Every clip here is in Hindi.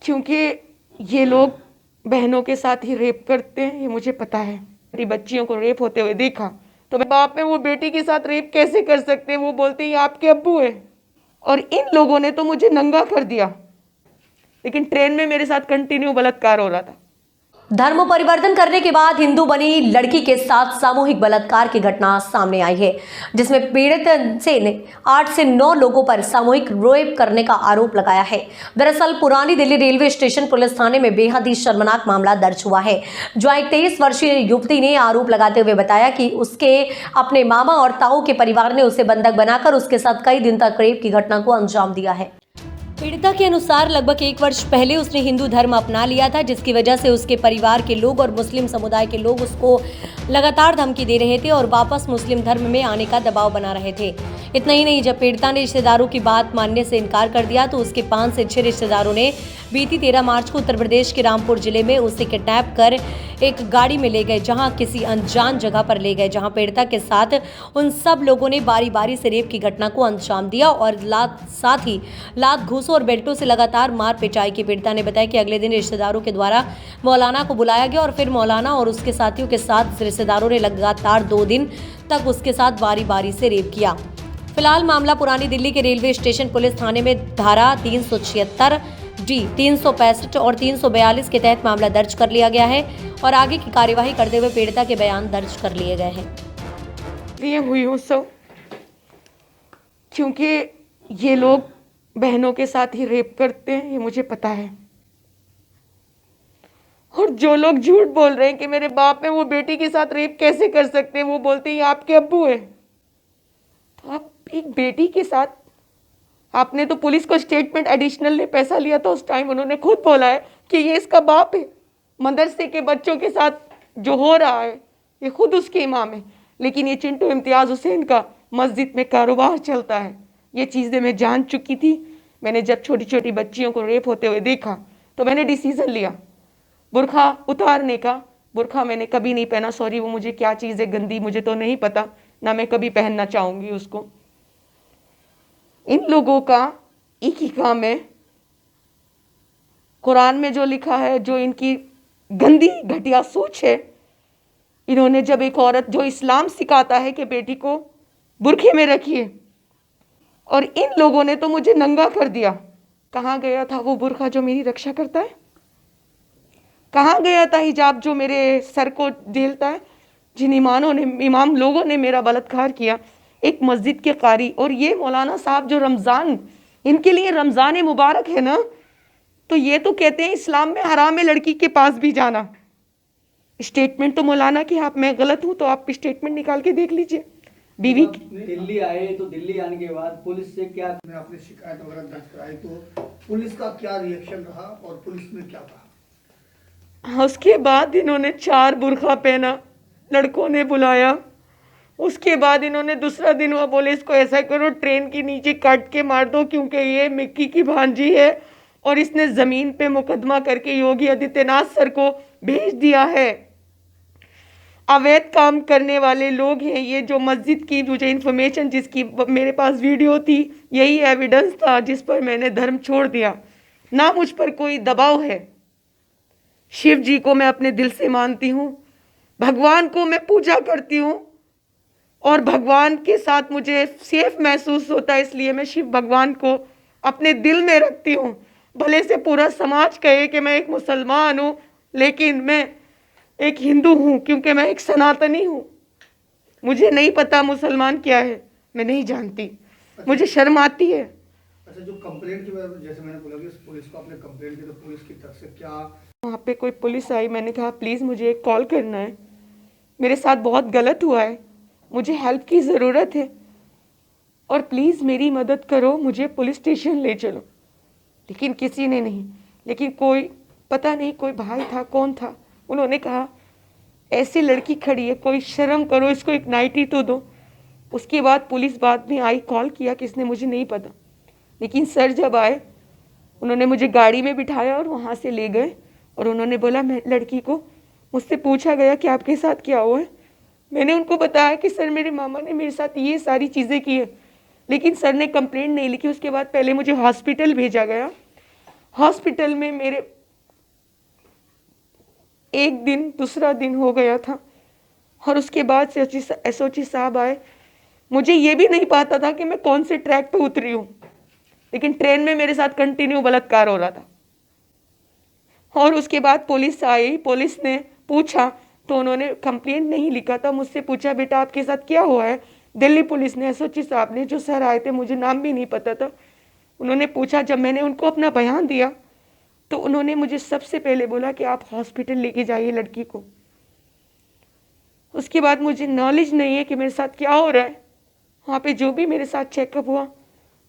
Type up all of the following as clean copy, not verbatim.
क्योंकि ये लोग बहनों के साथ ही रेप करते हैं, ये मुझे पता है। मेरी बच्चियों को रेप होते हुए देखा, तो मैं बाप में वो बेटी के साथ रेप कैसे कर सकते हैं? वो बोलते हैं ये आपके अब्बू है। और इन लोगों ने तो मुझे नंगा कर दिया, लेकिन ट्रेन में मेरे साथ कंटिन्यू बलात्कार हो रहा था। धर्म परिवर्तन करने के बाद हिंदू बनी लड़की के साथ सामूहिक बलात्कार की घटना सामने आई है, जिसमें पीड़ित से ने 8 से 9 लोगों पर सामूहिक रेप करने का आरोप लगाया है। दरअसल पुरानी दिल्ली रेलवे स्टेशन पुलिस थाने में बेहद ही शर्मनाक मामला दर्ज हुआ है, जहां एक 23 वर्षीय युवती ने आरोप लगाते हुए बताया कि उसके अपने मामा और ताऊ के परिवार ने उसे बंधक बनाकर उसके साथ कई दिन तक रेप की घटना को अंजाम दिया है। पीड़िता के अनुसार लगभग 1 वर्ष पहले उसने हिंदू धर्म अपना लिया था, जिसकी वजह से उसके परिवार के लोग और मुस्लिम समुदाय के लोग उसको लगातार धमकी दे रहे थे और वापस मुस्लिम धर्म में आने का दबाव बना रहे थे। इतना ही नहीं, जब पीड़िता ने रिश्तेदारों की बात मानने से इनकार कर दिया तो उसके 5 से 6 रिश्तेदारों ने बीती 13 मार्च को उत्तर प्रदेश के रामपुर जिले में उसे किडनैप कर एक गाड़ी में ले गए, जहां किसी अनजान जगह पर ले गए, जहां पीड़िता के साथ उन सब लोगों ने बारी बारी से रेप की घटना को अंजाम दिया और साथ ही लात घूसों और बेल्टों से लगातार मार पिटाई की। पीड़िता ने बताया कि अगले दिन रिश्तेदारों के द्वारा मौलाना को बुलाया गया और फिर मौलाना और उसके साथियों के साथ रिश्तेदारों ने लगातार 2 दिन तक उसके साथ बारी बारी से रेप किया। फिलहाल मामला पुरानी दिल्ली के रेलवे स्टेशन पुलिस थाने में धारा 376 डी 365 और 342 के तहत मामला दर्ज कर लिया गया है और आगे की कार्यवाही करते हुए पीड़िता के बयान दर्ज कर लिए गए हैं। ये हुई हूँ सब क्योंकि ये लोग बहनों के साथ ही रेप करते हैं, ये मुझे पता है। और जो लोग झूठ बोल रहे हैं कि मेरे बाप में वो बेटी के साथ रेप कैसे कर सकते हैं, वो बोलते हैं ये आपके अब्बू है। तो आप एक बेटी के साथ, आपने तो पुलिस को स्टेटमेंट एडिशनल ने पैसा लिया था उस टाइम, उन्होंने खुद बोला है कि ये इसका बाप है। मदरसे के बच्चों के साथ जो हो रहा है ये खुद उसके इमाम है। लेकिन ये चिंटू इम्तियाज़ हुसैन का मस्जिद में कारोबार चलता है। ये चीज़ें मैं जान चुकी थी। मैंने जब छोटी छोटी बच्चियों को रेप होते हुए देखा तो मैंने डिसीज़न लिया बुरखा उतारने का। बुरखा मैंने कभी नहीं पहना, सॉरी, वो मुझे क्या चीज़ है गंदी, मुझे तो नहीं पता, ना मैं कभी पहनना चाहूँगी उसको। इन लोगों का एक ही काम है, कुरान में जो लिखा है, जो इनकी गंदी घटिया सोच है, इन्होंने जब एक औरत, जो इस्लाम सिखाता है कि बेटी को बुरखे में रखिए, और इन लोगों ने तो मुझे नंगा कर दिया। कहाँ गया था वो बुरखा जो मेरी रक्षा करता है? कहाँ गया था हिजाब जो मेरे सर को झेलता है? जिन इमाम लोगों ने मेरा बलात्कार किया, एक मस्जिद के कारी और ये मौलाना साहब जो रमज़ान, इनके लिए रमज़ान मुबारक है ना, तो ये तो कहते हैं इस्लाम में हराम है लड़की के पास भी जाना। स्टेटमेंट तो मौलाना की, आप, मैं गलत हूँ तो आप स्टेटमेंट निकाल के देख लीजिए। बीवी दिल्ली आए तो दिल्ली आने के बाद पुलिस से क्या आपने शिकायत वगैरह दर्ज कराई, तो पुलिस का क्या रिएक्शन रहा और पुलिस ने क्या कहा? उसके बाद इन्होंने 4 बुरखा पहना, लड़कों ने बुलाया। उसके बाद इन्होंने दूसरा दिन हुआ, बोले इसको ऐसा करो ट्रेन के नीचे काट के मार दो, क्योंकि ये मिक्की की भांजी है और इसने ज़मीन पे मुकदमा करके योगी आदित्यनाथ सर को भेज दिया है। अवैध काम करने वाले लोग हैं ये। जो मस्जिद की मुझे इन्फॉर्मेशन, जिसकी मेरे पास वीडियो थी, यही एविडेंस था जिस पर मैंने धर्म छोड़ दिया। ना मुझ पर कोई दबाव है। शिव जी को मैं अपने दिल से मानती हूँ, भगवान को मैं पूजा करती हूँ और भगवान के साथ मुझे सेफ महसूस होता है, इसलिए मैं शिव भगवान को अपने दिल में रखती हूँ। भले से पूरा समाज कहे कि मैं एक मुसलमान हूँ, लेकिन मैं एक हिंदू हूँ, क्योंकि मैं एक सनातनी हूँ। मुझे नहीं पता मुसलमान क्या है, मैं नहीं जानती, मुझे शर्म आती है। अच्छा, जो कंप्लेंट की, जैसे मैंने बोला कि पुलिस को आपने कंप्लेंट की, तो पुलिस की तरफ से क्या? वहाँ पे कोई पुलिस आई, मैंने कहा प्लीज़ मुझे एक कॉल करना है, मेरे साथ बहुत गलत हुआ है, मुझे हेल्प की ज़रूरत है और प्लीज़ मेरी मदद करो, मुझे पुलिस स्टेशन ले चलो। लेकिन किसी ने नहीं। लेकिन कोई, पता नहीं कोई भाई था, कौन था, उन्होंने कहा ऐसी लड़की खड़ी है, कोई शर्म करो, इसको एक नाइटी तो दो। उसके बाद पुलिस बाद में आई, कॉल किया किसने मुझे नहीं पता, लेकिन सर जब आए उन्होंने मुझे गाड़ी में बिठाया और वहाँ से ले गए और उन्होंने बोला, मैं लड़की को, मुझसे पूछा गया कि आपके साथ क्या हुआ है। मैंने उनको बताया कि सर मेरे मामा ने मेरे साथ ये सारी चीज़ें की है, लेकिन सर ने कंप्लेंट नहीं लिखी। उसके बाद पहले मुझे हॉस्पिटल भेजा गया हॉस्पिटल में मेरे एक दिन दूसरा दिन हो गया था और उसके बाद से एसओजी साहब आए। मुझे ये भी नहीं पता था कि मैं कौन से ट्रैक पे उतरी हूँ, लेकिन ट्रेन में मेरे साथ कंटिन्यू बलात्कार हो रहा था। और उसके बाद पुलिस आई, पुलिस ने पूछा तो उन्होंने कंप्लेंट नहीं लिखा था। मुझसे पूछा बेटा आपके साथ क्या हुआ है। दिल्ली पुलिस ने, एसओजी साहब ने, जो सर आए थे, मुझे नाम भी नहीं पता था, उन्होंने पूछा। जब मैंने उनको अपना बयान दिया तो उन्होंने मुझे सबसे पहले बोला कि आप हॉस्पिटल लेके जाइए लड़की को। उसके बाद मुझे नॉलेज नहीं है कि मेरे साथ क्या हो रहा है। वहाँ पे जो भी मेरे साथ चेकअप हुआ,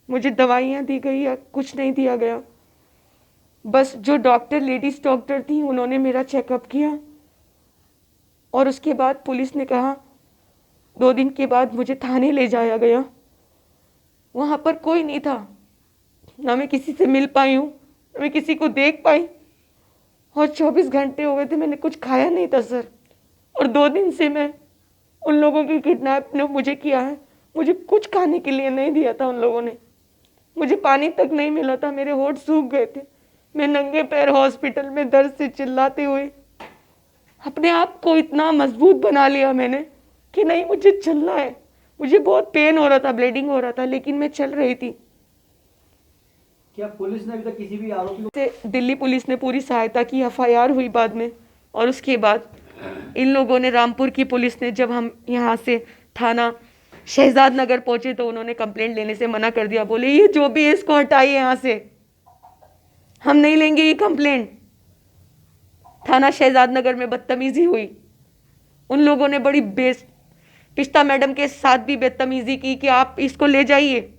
मुझे दवाइयाँ दी गई या कुछ नहीं दिया गया। बस जो डॉक्टर, लेडीज डॉक्टर थी, उन्होंने मेरा चेकअप किया और उसके बाद पुलिस ने कहा 2 दिन के बाद मुझे थाने ले जाया गया। वहाँ पर कोई नहीं था, ना मैं किसी से मिल पाई हूँ, ना मैं किसी को देख पाई। और 24 घंटे हो गए थे, मैंने कुछ खाया नहीं था सर। और 2 दिन से मैं उन लोगों की किडनैप ने मुझे किया है। मुझे कुछ खाने के लिए नहीं दिया था उन लोगों ने, मुझे पानी तक नहीं मिला था, मेरे होठ सूख गए थे। मैं नंगे पैर हॉस्पिटल में दर्द से चिल्लाते हुए अपने आप को इतना मजबूत बना लिया मैंने कि नहीं, मुझे चलना है। मुझे बहुत पेन हो रहा था, ब्लीडिंग हो रहा था, लेकिन मैं चल रही थी। क्या पुलिस ने अभी तक किसी भी आरोपी से दिल्ली पुलिस ने पूरी सहायता की, एफआईआर हुई बाद में। और उसके बाद इन लोगों ने, रामपुर की पुलिस ने, जब हम यहाँ से थाना शहजाद नगर पहुंचे तो उन्होंने कंप्लेंट लेने से मना कर दिया। बोले ये जो भी है इसको हटाइए यहाँ से, हम नहीं लेंगे ये कंप्लेंट। थाना शहजाद नगर में बदतमीजी हुई। उन लोगों ने बड़ी पिस्ता मैडम के साथ भी बदतमीजी की कि आप इसको ले जाइए।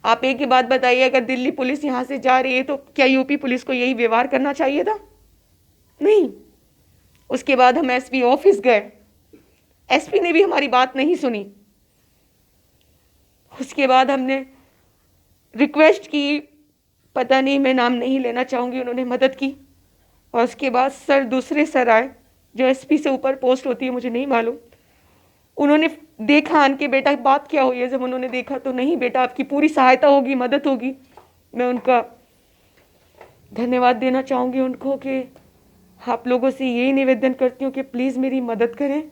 आप एक ही बात बताइए, अगर दिल्ली पुलिस यहाँ से जा रही है तो क्या यूपी पुलिस को यही व्यवहार करना चाहिए था? नहीं। उसके बाद हम एसपी ऑफिस गए, एसपी ने भी हमारी बात नहीं सुनी। उसके बाद हमने रिक्वेस्ट की, पता नहीं, मैं नाम नहीं लेना चाहूँगी, उन्होंने मदद की। और उसके बाद सर, दूसरे सर आए, जो एसपी से ऊपर पोस्ट होती है, मुझे नहीं मालूम। उन्होंने देखा आन के, बेटा बात क्या हुई है। जब उन्होंने देखा तो नहीं बेटा, आपकी पूरी सहायता होगी, मदद होगी। मैं उनका धन्यवाद देना चाहूँगी उनको कि आप लोगों से यही निवेदन करती हूँ कि प्लीज़ मेरी मदद करें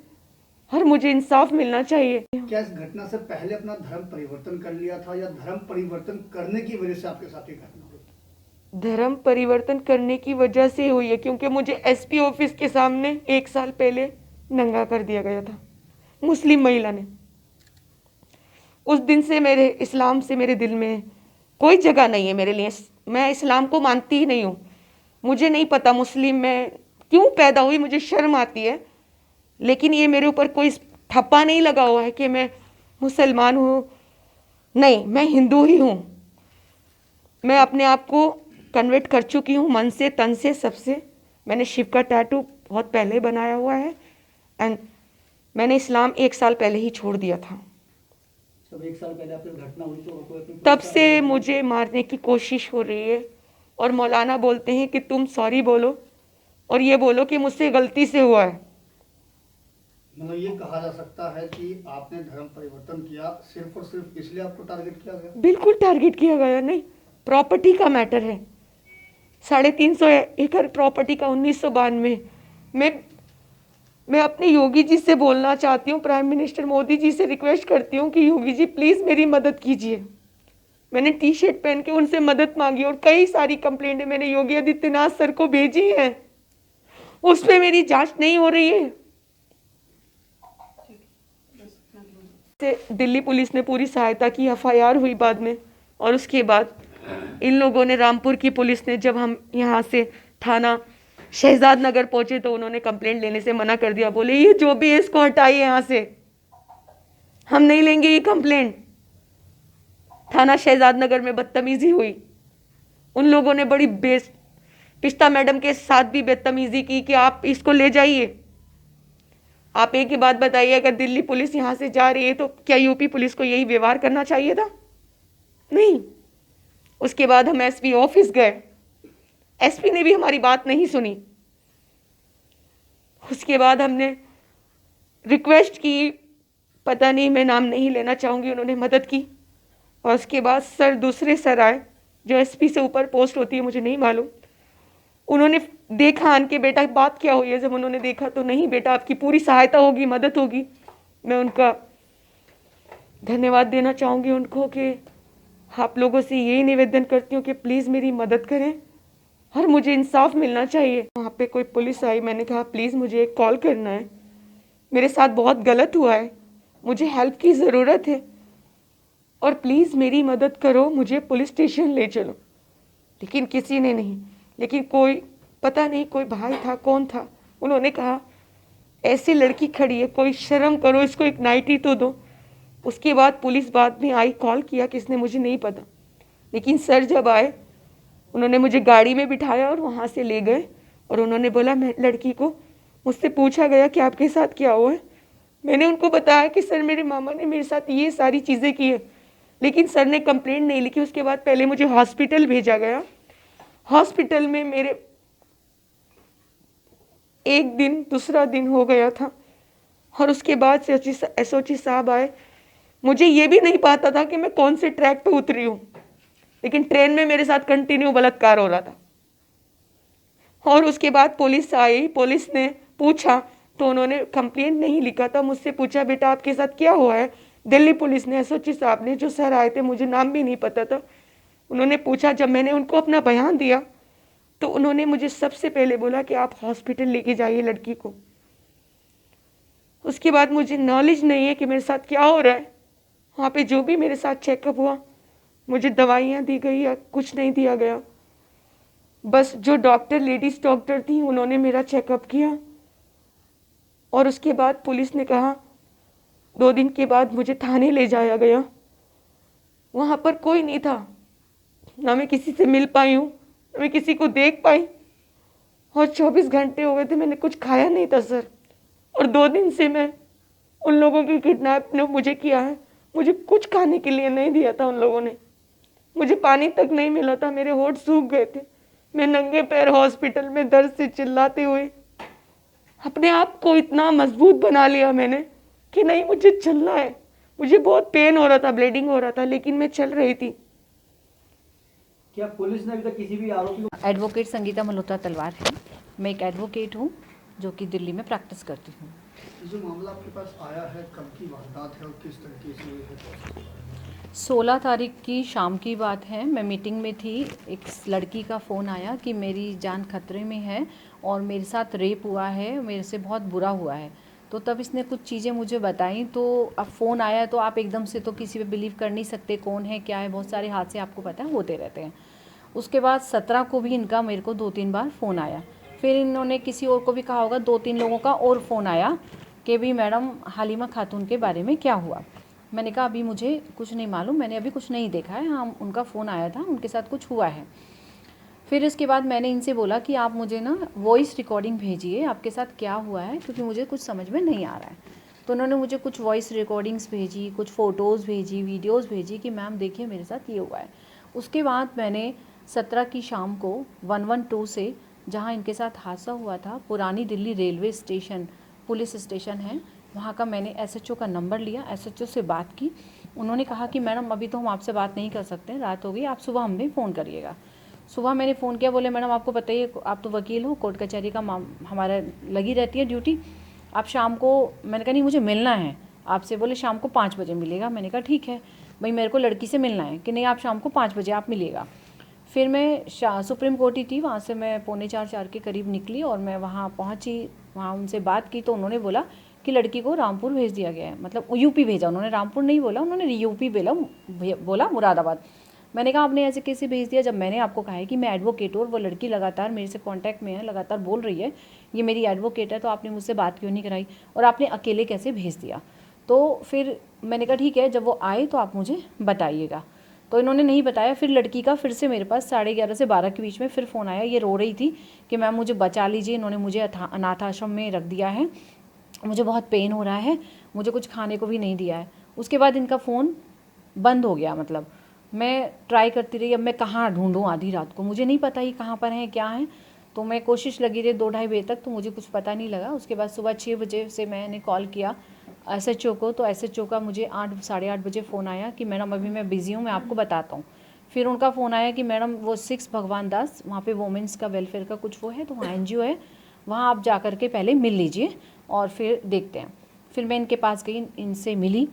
और मुझे इंसाफ मिलना चाहिए। क्या इस घटना से पहले अपना धर्म परिवर्तन कर लिया था या धर्म परिवर्तन करने की वजह से आपके साथ ये घटना हुई? धर्म परिवर्तन करने की वजह से हुई है, क्योंकि मुझे एसपी ऑफिस के सामने 1 साल पहले नंगा कर दिया गया था मुस्लिम महिला ने। उस दिन से मेरे इस्लाम से मेरे दिल में कोई जगह नहीं है मेरे लिए। मैं इस्लाम को मानती ही नहीं हूँ। मुझे नहीं पता मुस्लिम में क्यों पैदा हुई, मुझे शर्म आती है। लेकिन ये मेरे ऊपर कोई ठप्पा नहीं लगा हुआ है कि मैं मुसलमान हूँ, नहीं, मैं हिंदू ही हूँ। मैं अपने आप को कन्वर्ट कर चुकी हूँ, मन से, तन से, सबसे। मैंने शिव का टैटू बहुत पहले बनाया हुआ है एंड मैंने इस्लाम 1 साल पहले ही छोड़ दिया था। जब 1 साल पहले आपकी घटना हुई तो कोई अपनी तब से मुझे मारने की कोशिश हो रही है और मौलाना बोलते हैं कि तुम सॉरी बोलो और ये बोलो कि मुझसे गलती से हुआ है। मतलब ये कहा जा सकता है कि आपने धर्म परिवर्तन किया सिर्फ और सिर्फ इसलिए आपको टारगेट किया गया? बिल्कुल टारगेट किया गया नहीं, प्रॉपर्टी का मैटर है। 350 एकड़ प्रॉपर्टी का 1992 मैं अपने योगी जी से बोलना चाहती हूँ, प्राइम मिनिस्टर मोदी जी से रिक्वेस्ट करती हूँ कि योगी जी प्लीज़ मेरी मदद कीजिए। मैंने टी शर्ट पहन के उनसे मदद मांगी और कई सारी कंप्लेंटें मैंने योगी आदित्यनाथ सर को भेजी हैं, उस पर मेरी जांच नहीं हो रही है। दिल्ली पुलिस ने पूरी सहायता की, एफआईआर हुई बाद में। और उसके बाद इन लोगों ने, रामपुर की पुलिस ने, जब हम यहाँ से थाना शहजाद नगर पहुंचे तो उन्होंने कंप्लेंट लेने से मना कर दिया। बोले ये जो भी है इसको हटाइए यहाँ से, हम नहीं लेंगे ये कंप्लेंट। थाना शहजाद नगर में बदतमीजी हुई। उन लोगों ने बड़ी पिस्ता मैडम के साथ भी बदतमीजी की कि आप इसको ले जाइए। आप एक ही बात बताइए, अगर दिल्ली पुलिस यहाँ से जा रही है तो क्या यूपी पुलिस को यही व्यवहार करना चाहिए था? नहीं। उसके बाद हम एसपी ऑफिस गए, एसपी ने भी हमारी बात नहीं सुनी। उसके बाद हमने रिक्वेस्ट की, पता नहीं, मैं नाम नहीं लेना चाहूँगी, उन्होंने मदद की। और उसके बाद सर, दूसरे सर आए, जो एसपी से ऊपर पोस्ट होती है, मुझे नहीं मालूम। उन्होंने देखा आन के बेटा बात क्या हुई है, जब उन्होंने देखा तो नहीं बेटा आपकी पूरी सहायता होगी, मदद होगी। मैं उनका धन्यवाद देना चाहूँगी उनको कि आप लोगों से यही निवेदन करती हूँ कि प्लीज़ मेरी मदद करें और मुझे इंसाफ मिलना चाहिए। वहाँ पे कोई पुलिस आई, मैंने कहा प्लीज़ मुझे एक कॉल करना है, मेरे साथ बहुत गलत हुआ है, मुझे हेल्प की ज़रूरत है और प्लीज़ मेरी मदद करो, मुझे पुलिस स्टेशन ले चलो। लेकिन किसी ने नहीं, लेकिन कोई पता नहीं कोई भाई था कौन था, उन्होंने कहा ऐसी लड़की खड़ी है, कोई शर्म करो, इसको एक नाइटी तो दो। उसके बाद पुलिस बाद में आई, कॉल किया किसने मुझे नहीं पता, लेकिन सर जब आए उन्होंने मुझे गाड़ी में बिठाया और वहाँ से ले गए और उन्होंने बोला, मैं लड़की को मुझसे पूछा गया कि आपके साथ क्या हुआ है। मैंने उनको बताया कि सर मेरे मामा ने मेरे साथ ये सारी चीज़ें की है, लेकिन सर ने कंप्लेंट नहीं लिखी। उसके बाद पहले मुझे हॉस्पिटल भेजा गया, हॉस्पिटल में मेरे एक दिन दूसरा दिन हो गया था और उसके बाद एसओजी साहब आए। मुझे ये भी नहीं पता था कि मैं कौन से ट्रैक पे उतरी हूँ, लेकिन ट्रेन में मेरे साथ कंटिन्यू बलात्कार हो रहा था। और उसके बाद पुलिस आई, पुलिस ने पूछा तो उन्होंने कंप्लेंट नहीं लिखा था। मुझसे पूछा बेटा आपके साथ क्या हुआ है, दिल्ली पुलिस ने, एसओजी साहब ने, जो सर आए थे, मुझे नाम भी नहीं पता था, उन्होंने पूछा। जब मैंने उनको अपना बयान दिया तो उन्होंने मुझे सबसे पहले बोला कि आप हॉस्पिटल लेके जाइए लड़की को। उसके बाद मुझे नॉलेज नहीं है कि मेरे साथ क्या हो रहा है। वहाँ पे जो भी मेरे साथ चेकअप हुआ, मुझे दवाइयाँ दी गई या कुछ नहीं दिया गया। बस जो डॉक्टर, लेडीज़ डॉक्टर थी, उन्होंने मेरा चेकअप किया और उसके बाद पुलिस ने कहा 2 दिन के बाद मुझे थाने ले जाया गया। वहाँ पर कोई नहीं था, ना मैं किसी से मिल पाई हूँ, ना मैं किसी को देख पाई और 24 घंटे हो गए थे, मैंने कुछ खाया नहीं था सर। और 2 दिन से मैं उन लोगों की किडनैप ने मुझे किया है, मुझे कुछ खाने के लिए नहीं दिया था उन लोगों ने, मुझे पानी तक नहीं मिला था, मेरे होंठ सूख गए थे। मैं नंगे पैर हॉस्पिटल में दर्द से चिल्लाते हुए अपने आप को इतना मजबूत बना लिया मैंने कि नहीं मुझे चलना है। मुझे बहुत पेन हो रहा था, ब्लीडिंग हो रहा था, लेकिन मैं चल रही थी। क्या पुलिस ने अभी तक किसी भी आरोपी को? एडवोकेट संगीता मल्होत्रा तलवार है। मैं एक एडवोकेट हूँ जो कि दिल्ली में प्रैक्टिस करती हूँ। जो मामला आपके पास आया है, कब की वारदात है और किस तरीके से हुई है? 16 तारीख की शाम की बात है। मैं मीटिंग में थी, एक लड़की का फ़ोन आया कि मेरी जान खतरे में है और मेरे साथ रेप हुआ है, मेरे से बहुत बुरा हुआ है। तो तब इसने कुछ चीज़ें मुझे बताई। तो अब फ़ोन आया तो आप एकदम से तो किसी पे बिलीव कर नहीं सकते, कौन है क्या है, बहुत सारे हादसे आपको पता है होते रहते हैं। उसके बाद 17 को भी इनका मेरे को 2-3 बार फ़ोन आया। फिर इन्होंने किसी और को भी कहा होगा, 2-3 लोगों का और फ़ोन आया कि भी मैडम हालिमा खातून के बारे में क्या हुआ। मैंने कहा अभी मुझे कुछ नहीं मालूम, मैंने अभी कुछ नहीं देखा है। हाँ, उनका फ़ोन आया था, उनके साथ कुछ हुआ है। फिर इसके बाद मैंने इनसे बोला कि आप मुझे ना वॉइस रिकॉर्डिंग भेजिए, आपके साथ क्या हुआ है, क्योंकि मुझे कुछ समझ में नहीं आ रहा है। तो उन्होंने मुझे कुछ वॉइस रिकॉर्डिंग्स भेजी, कुछ फ़ोटोज़ भेजी, वीडियोज़ भेजी कि मैम देखिए मेरे साथ ये हुआ है। उसके बाद मैंने 17 की शाम को 112 से, जहाँ इनके साथ हादसा हुआ था, पुरानी Delhi railway station police station है, वहाँ का मैंने एसएचओ का नंबर लिया, एसएचओ से बात की। उन्होंने कहा कि मैडम अभी तो हम आपसे बात नहीं कर सकते, रात हो गई, आप सुबह हमें फ़ोन करिएगा। सुबह मैंने फ़ोन किया, बोले मैडम आपको पता ही है, आप तो वकील हो, कोर्ट कचहरी का हमारा लगी रहती है ड्यूटी, आप शाम को, मैंने कहा नहीं मुझे मिलना है आपसे। बोले शाम को 5 बजे मिलेगा। मैंने कहा ठीक है भाई, मेरे को लड़की से मिलना है कि नहीं, आप शाम को 5 बजे आप मिलिएगा। फिर मैं सुप्रीम कोर्ट ही थी, वहाँ से मैं 3:45-4 के करीब निकली और मैं वहाँ पहुँची, वहाँ उनसे बात की तो उन्होंने बोला कि लड़की को रामपुर भेज दिया गया है, मतलब यूपी भेजा। उन्होंने रामपुर नहीं बोला, उन्होंने यूपी बोला, मुरादाबाद। मैंने कहा आपने ऐसे कैसे भेज दिया, जब मैंने आपको कहा है कि मैं एडवोकेट हूँ और वो लड़की लगातार मेरे से कांटेक्ट में है, लगातार बोल रही है ये मेरी एडवोकेट है, तो आपने मुझसे बात क्यों नहीं कराई और आपने अकेले कैसे भेज दिया। तो फिर मैंने कहा ठीक है, जब वो आए तो आप मुझे बताइएगा। तो इन्होंने नहीं बताया। फिर लड़की का फिर से मेरे पास 11:30 से 12 के बीच में फिर फ़ोन आया। ये रो रही थी कि मैम मुझे बचा लीजिए, इन्होंने मुझे अनाथ आश्रम में रख दिया है, मुझे बहुत पेन हो रहा है, मुझे कुछ खाने को भी नहीं दिया है। उसके बाद इनका फ़ोन बंद हो गया। मतलब मैं ट्राई करती रही, अब मैं कहाँ ढूंढूं आधी रात को, मुझे नहीं पता ही कहाँ पर हैं क्या हैं। तो मैं कोशिश लगी रही 2-2:30 बजे तक, तो मुझे कुछ पता नहीं लगा। उसके बाद सुबह 6 बजे से मैंने कॉल किया एसएचओ को, तो एसएचओ का मुझे 8 साढ़े 8 बजे फ़ोन आया कि मैडम अभी मैं बिज़ी हूँ, मैं आपको बताता हूँ। फिर उनका फ़ोन आया कि मैडम वो 6 भगवान दास वहाँ पे वोमेंस का वेलफेयर का कुछ वो है, तो वहाँ NGO है, वहाँ आप जा कर के पहले मिल लीजिए और फिर देखते हैं। फिर मैं इनके पास गई, इनसे मिली,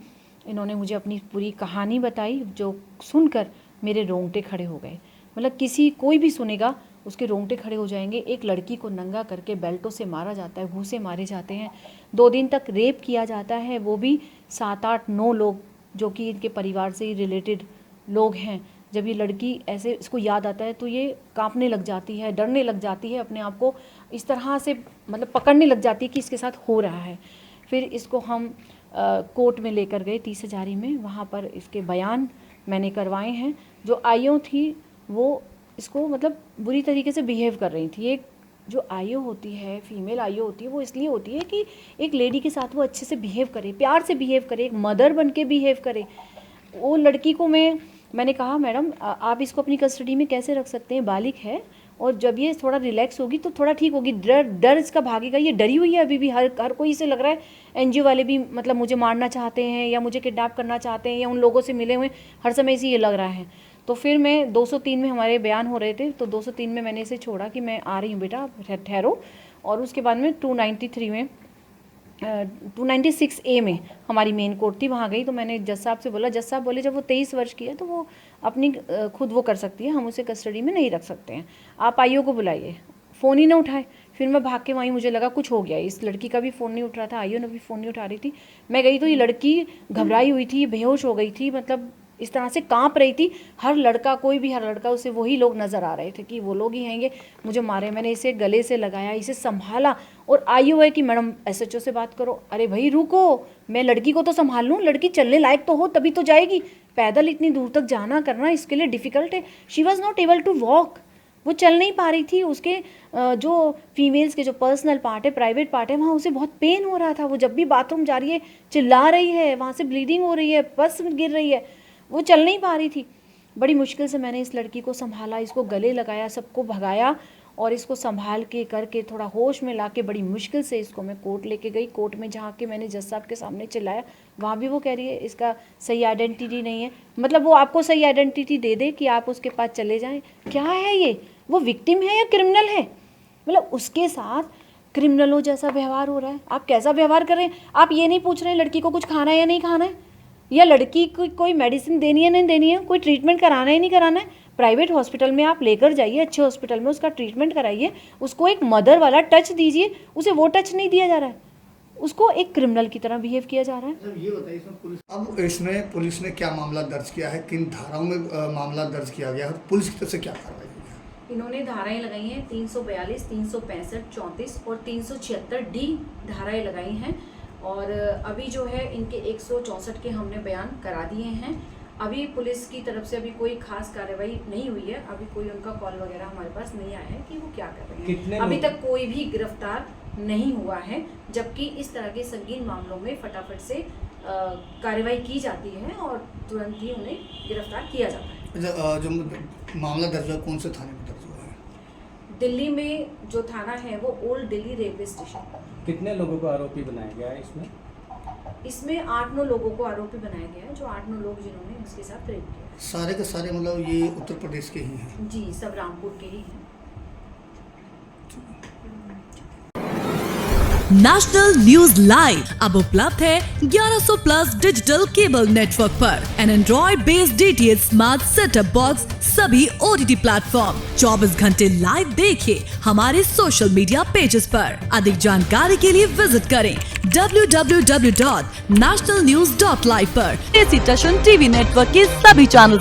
इन्होंने मुझे अपनी पूरी कहानी बताई, जो सुनकर मेरे रोंगटे खड़े हो गए। मतलब कोई भी सुनेगा उसके रोंगटे खड़े हो जाएंगे। एक लड़की को नंगा करके बेल्टों से मारा जाता है, घूंसे मारे जाते हैं, 2 दिन तक रेप किया जाता है, वो भी 7, 8, 9 लोग जो कि इनके परिवार से ही रिलेटेड लोग हैं। जब ये लड़की ऐसे इसको याद आता है तो ये कांपने लग जाती है, डरने लग जाती है, अपने आप को इस तरह से मतलब पकड़ने लग जाती है कि इसके साथ हो रहा है। फिर इसको हम कोर्ट में लेकर गए 30 हज़ारी में, वहाँ पर इसके बयान मैंने करवाए हैं। जो आईओ थी वो इसको मतलब बुरी तरीके से बिहेव कर रही थी। एक जो आईओ होती है, फीमेल आईओ होती है, वो इसलिए होती है कि एक लेडी के साथ वो अच्छे से बिहेव करे, प्यार से बिहेव करे, एक मदर बन के बिहेव करे। वो लड़की को मैंने कहा मैडम आप इसको अपनी कस्टडी में कैसे रख सकते हैं, बालिग है, और जब ये थोड़ा रिलैक्स होगी तो थोड़ा ठीक होगी, डर इसका भागेगा। ये डरी हुई है अभी भी, हर कोई इसे लग रहा है NGO वाले भी मतलब मुझे मारना चाहते हैं या मुझे किडनैप करना चाहते हैं या उन लोगों से मिले हुए, हर समय इसे ये लग रहा है। तो फिर मैं 203 में हमारे बयान हो रहे थे, तो 203 में मैंने इसे छोड़ा कि मैं आ रही हूँ बेटा, ठहरो। और उसके बाद में 293 में 296A में हमारी मेन कोर्ट थी, वहाँ गई। तो मैंने जज साहब से बोला, जज साहब बोले जब वो 23 वर्ष की है तो वो अपनी खुद वो कर सकती है, हम उसे कस्टडी में नहीं रख सकते हैं, आप आईओ को बुलाइए। फ़ोन ही ना उठाए। फिर मैं भाग के वहीं, मुझे लगा कुछ हो गया, इस लड़की का भी फ़ोन नहीं उठ रहा था, आईओ ने भी फ़ोन नहीं उठा रही थी। मैं गई तो ये लड़की घबराई हुई थी, बेहोश हो गई थी, मतलब इस तरह से कांप रही थी। हर लड़का उसे वही लोग नज़र आ रहे थे कि वो लोग ही हैंगे मुझे मारे। मैंने इसे गले से लगाया, इसे संभाला, और आईओ है कि मैडम SHO से बात करो। अरे भाई रुको, मैं लड़की को तो संभाल लूँ, लड़की चलने लायक तो हो तभी तो जाएगी। पैदल इतनी दूर तक जाना करना इसके लिए डिफ़िकल्ट है। She was not able to walk, वो चल नहीं पा रही थी। उसके जो फीमेल्स के जो पर्सनल पार्ट है, प्राइवेट पार्ट है, वहाँ उसे बहुत पेन हो रहा था। वो जब भी बाथरूम जा रही है चिल्ला रही है, वहाँ से ब्लीडिंग हो रही है, पस गिर रही है, वो चल नहीं पा रही थी। बड़ी मुश्किल से मैंने इस लड़की को संभाला, इसको गले लगाया, सबको भगाया और इसको संभाल के करके थोड़ा होश में लाके बड़ी मुश्किल से इसको मैं कोर्ट लेके गई। कोर्ट में जहाँ के मैंने जज साहब के सामने चिल्लाया, वहाँ भी वो कह रही है इसका सही आइडेंटिटी नहीं है। मतलब वो आपको सही आइडेंटिटी दे दे कि आप उसके पास चले जाएं। क्या है ये, वो विक्टिम है या क्रिमिनल है? मतलब उसके साथ क्रिमिनलों जैसा व्यवहार हो रहा है। आप कैसा व्यवहार कर रहे हैं? आप ये नहीं पूछ रहे हैं लड़की को कुछ खाना है या नहीं खाना है, या लड़की को कोई मेडिसिन देनी है नहीं देनी है, कोई ट्रीटमेंट कराना है नहीं कराना है। प्राइवेट हॉस्पिटल में आप लेकर जाइए, अच्छे हॉस्पिटल में उसका ट्रीटमेंट कराइए, उसको एक मदर वाला टच दीजिए। उसे वो टच नहीं दिया जा रहा है, उसको एक क्रिमिनल की तरह बिहेव किया जा रहा है। ये बताइए इसमें पुलिस ने क्या मामला दर्ज किया है, किन धाराओं में मामला दर्ज किया गया है, पुलिस की तरफ से क्या कार्रवाई हुई है? इन्होंने धाराएं लगाई हैं 342, 365, 34 और 376D धाराएं लगाई हैं। और अभी जो है इनके 164 के हमने बयान करा दिए हैं। अभी पुलिस की तरफ से अभी कोई खास कार्रवाई नहीं हुई है, अभी कोई उनका कॉल वगैरह हमारे पास नहीं आया है कि वो क्या कर रहे हैं। अभी तक कोई भी गिरफ्तार नहीं हुआ है, जबकि इस तरह के संगीन मामलों में फटाफट से कार्रवाई की जाती है और तुरंत ही उन्हें गिरफ्तार किया जाता है। जो मामला दर्ज हुआ कौन से थाने में दर्ज हुआ है? दिल्ली में जो थाना है वो ओल्ड दिल्ली रेलवे स्टेशन। कितने लोगों को आरोपी बनाया गया है इसमें? इसमें 8-9 लोगों को आरोपी बनाया गया है, जो 8-9 लोग जिन्होंने इसके साथ रेप किया। सारे के सारे मतलब ये उत्तर प्रदेश के ही हैं? जी, सब रामपुर के ही हैं। नेशनल न्यूज लाइव अब उपलब्ध है 1100 प्लस डिजिटल केबल नेटवर्क पर an android based DTH smart setup box सभी OTT प्लेटफॉर्म। 24 घंटे लाइव देखिए हमारे सोशल मीडिया पेजेस पर। अधिक जानकारी के लिए विजिट करें www.nationalnews.live पर। टेसी टशन टीवी नेटवर्क के सभी चैनल